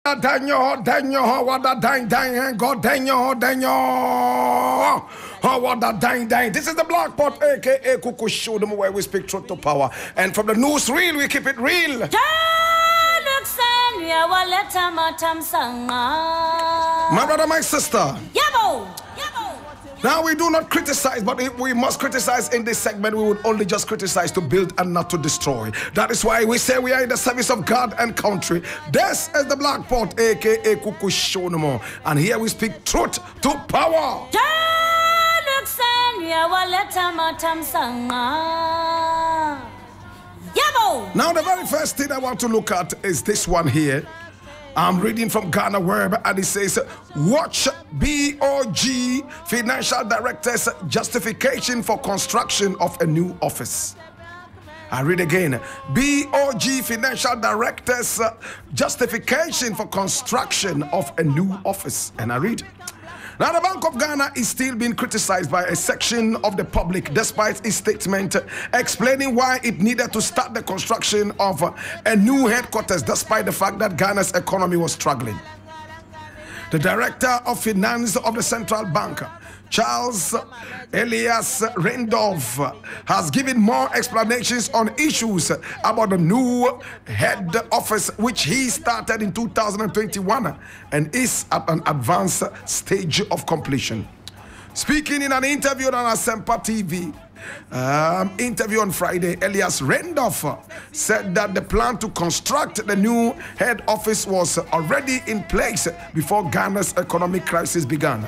Danyo, what a dang, God, what a dang. This is the Black Pot, aka Kuku Show, them where we speak truth to power. And from the news reel, we keep it real. My brother, my sister. Now we do not criticize, but if we must criticize in this segment, we would only just criticize to build and not to destroy. That is why we say we are in the service of God and country. This is the Black Pot, aka Kuku Show, and here we speak truth to power. Now the very first thing I want to look at is this one here. I'm reading from Ghana Web, and it says, watch BOG Financial Director's justification for construction of a new office. I read again, BOG Financial Director's justification for construction of a new office. And I read, now, the Bank of Ghana is still being criticized by a section of the public despite its statement explaining why it needed to start the construction of a new headquarters despite the fact that Ghana's economy was struggling. The Director of Finance of the Central Bank, Charles Elias Randolph, has given more explanations on issues about the new head office, which he started in 2021 and is at an advanced stage of completion. Speaking in an interview on Asempa TV, interview on Friday, Elias Randolph said that the plan to construct the new head office was already in place before Ghana's economic crisis began.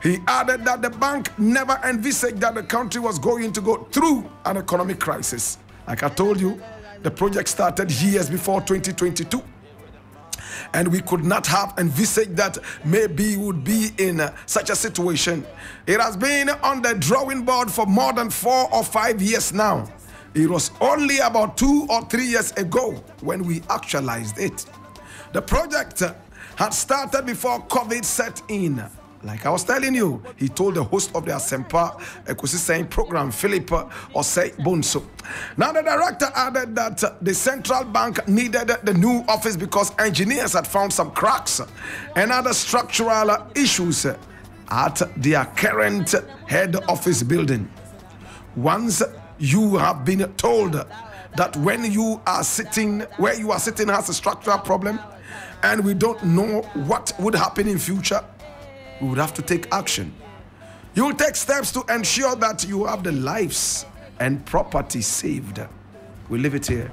He added that the bank never envisaged that the country was going to go through an economic crisis. Like I told you, the project started years before 2022. And we could not have envisaged that maybe we would be in such a situation. It has been on the drawing board for more than 4 or 5 years now. It was only about 2 or 3 years ago when we actualized it. The project had started before COVID set in. Like I was telling you, he told the host of the Asempa Ecosystem program, Philip Osei Bonso. Now the director added that the central bank needed the new office because engineers had found some cracks and other structural issues at their current head office building. Once you have been told that when you are sitting, where you are sitting has a structural problem, and we don't know what would happen in future, we would have to take action. You will take steps to ensure that you have the lives and property saved. We leave it here.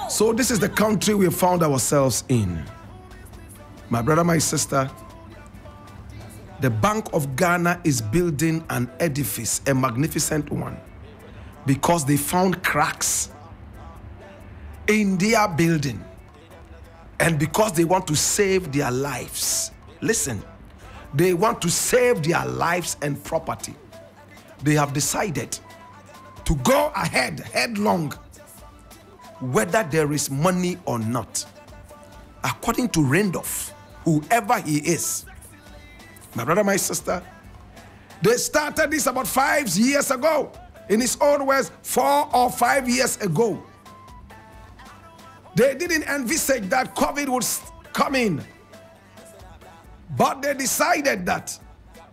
So this is the country we have found ourselves in. My brother, my sister, the Bank of Ghana is building an edifice, a magnificent one, because they found cracks in their building, and because they want to save their lives. Listen, they want to save their lives and property. They have decided to go ahead headlong, whether there is money or not. According to Randolph, whoever he is, my brother, my sister, they started this about 5 years ago. In his own words, 4 or 5 years ago. They didn't envisage that COVID would come in, but they decided that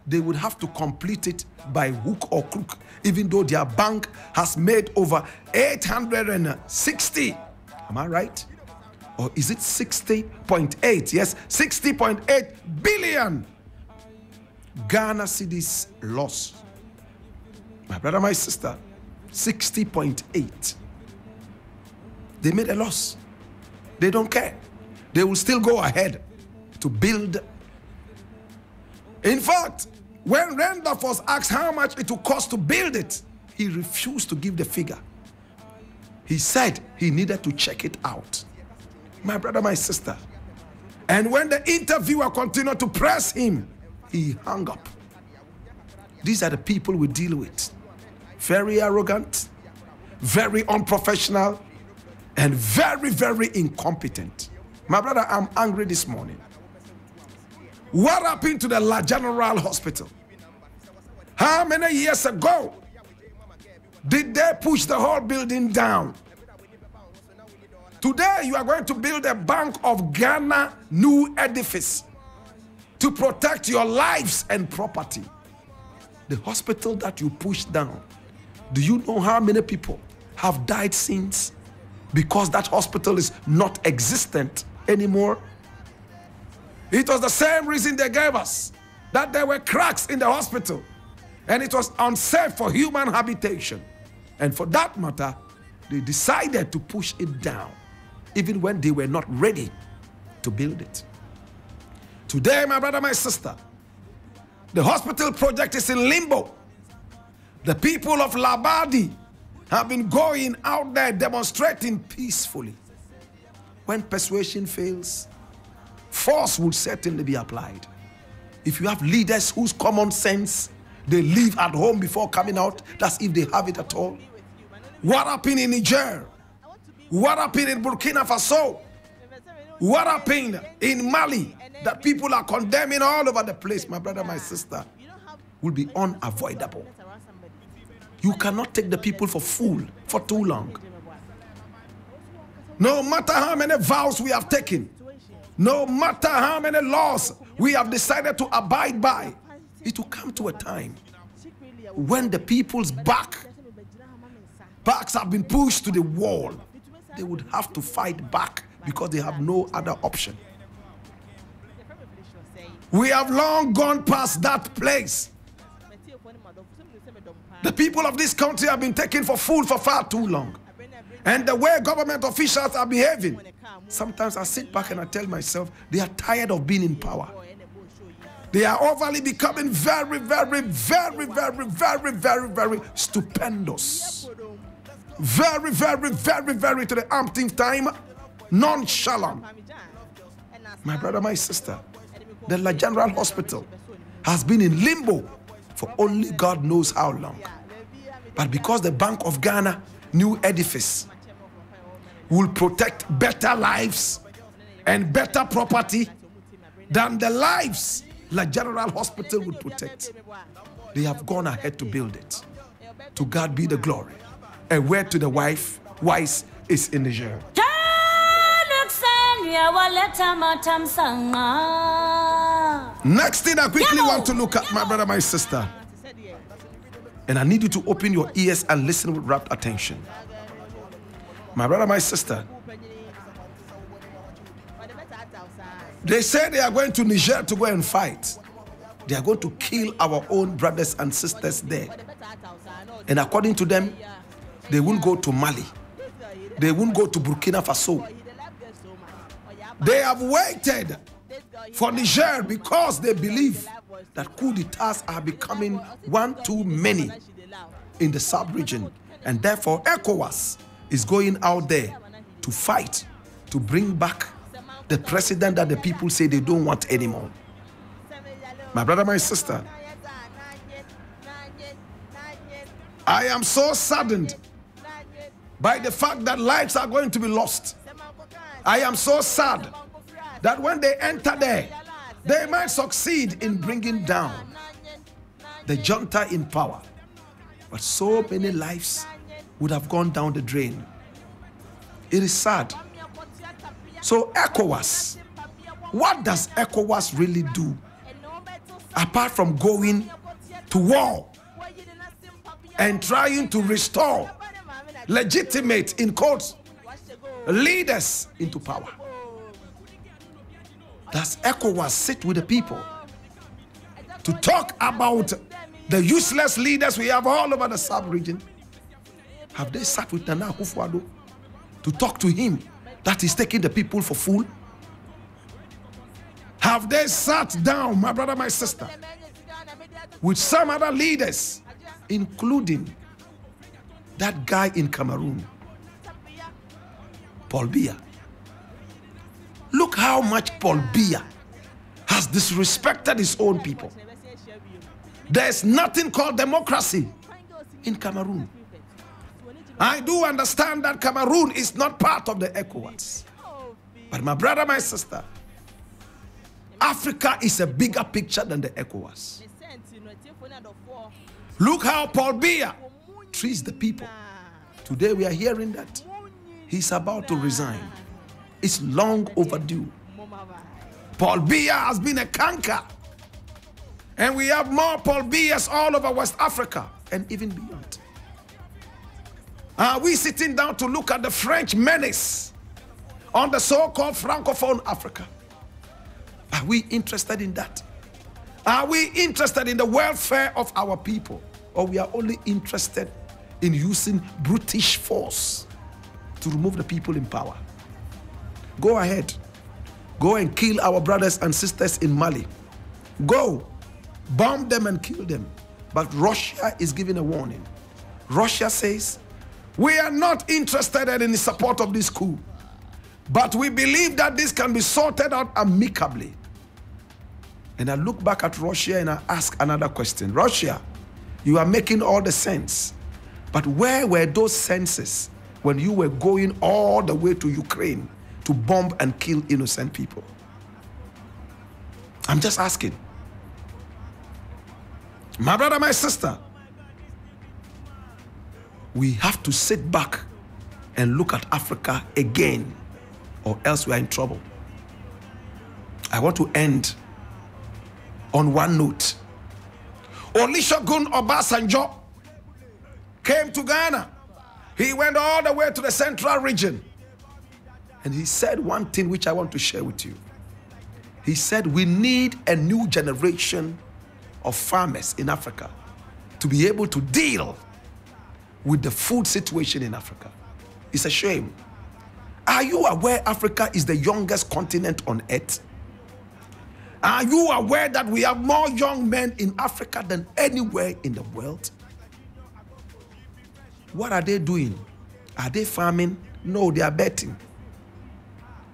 they would have to complete it by hook or crook, even though their bank has made over 860. Am I right? Or is it 60.8? Yes, 60.8 billion Ghana cedis loss. My brother, my sister, 60.8. They made a loss. They don't care. They will still go ahead to build. In fact, when Randolph was asked how much it would cost to build it, he refused to give the figure. He said he needed to check it out. My brother, my sister. And when the interviewer continued to press him, he hung up. These are the people we deal with. Very arrogant, very unprofessional, and very, very incompetent. My brother, I'm angry this morning. What happened to the La General Hospital? How many years ago Did they push the whole building down? Today, you are going to build a Bank of Ghana new edifice to protect your lives and property. The hospital that you pushed down, do you know how many people have died since? Because that hospital is not existent anymore. It was the same reason they gave us, that there were cracks in the hospital and it was unsafe for human habitation. And for that matter, they decided to push it down, even when they were not ready to build it. Today, my brother, my sister, the hospital project is in limbo. The people of Labadi have been going out there demonstrating peacefully. When persuasion fails, force will certainly be applied. If you have leaders whose common sense, they leave at home before coming out, that's if they have it at all. What happened in Niger? What happened in Burkina Faso? What happened in Mali? That people are condemning all over the place, my brother, my sister, will be unavoidable. You cannot take the people for fool for too long. No matter how many vows we have taken, no matter how many laws we have decided to abide by, it will come to a time when the people's backs have been pushed to the wall. They would have to fight back because they have no other option. We have long gone past that place. The people of this country have been taken for fool for far too long. And the way government officials are behaving, sometimes I sit back and I tell myself, they are tired of being in power. They are overly becoming very, very, very, very, very, very, very stupendous. Very, very, very, very, to the umpteenth time, nonchalant. My brother, my sister, the La General Hospital has been in limbo for only God knows how long. But because the Bank of Ghana new edifice will protect better lives and better property than the lives La General Hospital will protect, they have gone ahead to build it. To God be the glory. A word to the wise is in Niger. Next thing I quickly want to look at, my brother, my sister, and I need you to open your ears and listen with rapt attention. My brother, my sister, they say they are going to Niger to go and fight. They are going to kill our own brothers and sisters there. And according to them, they won't go to Mali. They won't go to Burkina Faso. They have waited for Niger because they believe that coup d'etats are becoming one too many in the sub-region. And therefore, ECOWAS is going out there to fight, to bring back the president that the people say they don't want anymore. My brother, my sister, I am so saddened by the fact that lives are going to be lost. I am so sad that when they enter there, they might succeed in bringing down the junta in power. But so many lives would have gone down the drain. It is sad. So ECOWAS, what does ECOWAS really do? Apart from going to war and trying to restore legitimate, in quotes, leaders into power. Does ECOWAS sit with the people to talk about the useless leaders we have all over the sub-region? Have they sat with Nana Akufo-Addo to talk to him that is taking the people for fool? Have they sat down, my brother, my sister, with some other leaders, including that guy in Cameroon, Paul Biya? Look how much Paul Biya has disrespected his own people. There's nothing called democracy in Cameroon. I do understand that Cameroon is not part of the ECOWAS. But my brother, my sister, Africa is a bigger picture than the ECOWAS. Look how Paul Biya mistreats the people. Today we are hearing that he's about to resign. It's long overdue. Paul Biya has been a canker. And we have more Paul Biyas all over West Africa and even beyond. Are we sitting down to look at the French menace on the so-called Francophone Africa? Are we interested in that? Are we interested in the welfare of our people? Or we are only interested in using brutish force to remove the people in power? Go ahead. Go and kill our brothers and sisters in Mali. Go. Bomb them and kill them. But Russia is giving a warning. Russia says, we are not interested in the support of this coup, but we believe that this can be sorted out amicably. And I look back at Russia and I ask another question. Russia, you are making all the sense, but where were those senses when you were going all the way to Ukraine to bomb and kill innocent people? I'm just asking. My brother, my sister, we have to sit back and look at Africa again, or else we are in trouble. I want to end on one note. Olusegun Obasanjo came to Ghana. He went all the way to the central region. And he said one thing which I want to share with you. He said, we need a new generation of farmers in Africa to be able to deal with the food situation in Africa. It's a shame. Are you aware Africa is the youngest continent on earth? Are you aware that we have more young men in Africa than anywhere in the world? What are they doing? Are they farming? No, they are betting.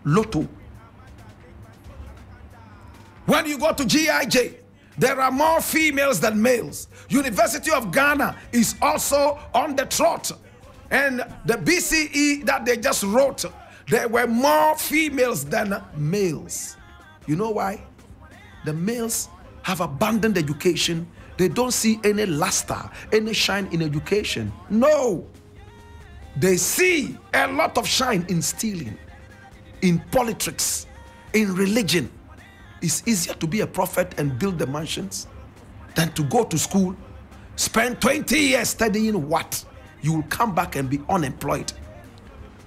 Lotto. When you go to GIJ, there are more females than males. University of Ghana is also on the trot. And the BCE that they just wrote, there were more females than males. You know why? The males have abandoned education. They don't see any luster, any shine in education. No. They see a lot of shine in stealing, in politics, in religion. It's easier to be a prophet and build the mansions than to go to school, spend 20 years studying what? You will come back and be unemployed.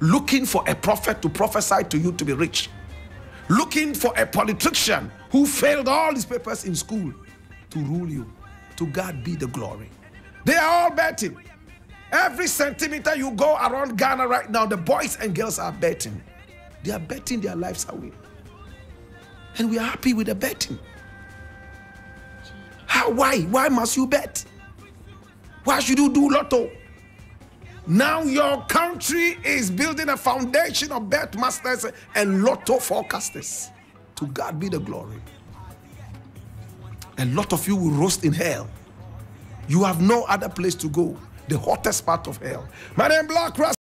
Looking for a prophet to prophesy to you to be rich. Looking for a politician who failed all his papers in school to rule you. To God be the glory. They are all betting. Every centimeter you go around Ghana right now, the boys and girls are betting. They are betting their lives away. And we are happy with the betting. How? Why? Why must you bet? Why should you do lotto? Now your country is building a foundation of bet masters and lotto forecasters. To God be the glory. A lot of you will roast in hell. You have no other place to go. The hottest part of hell. My name is Blakk Rasta.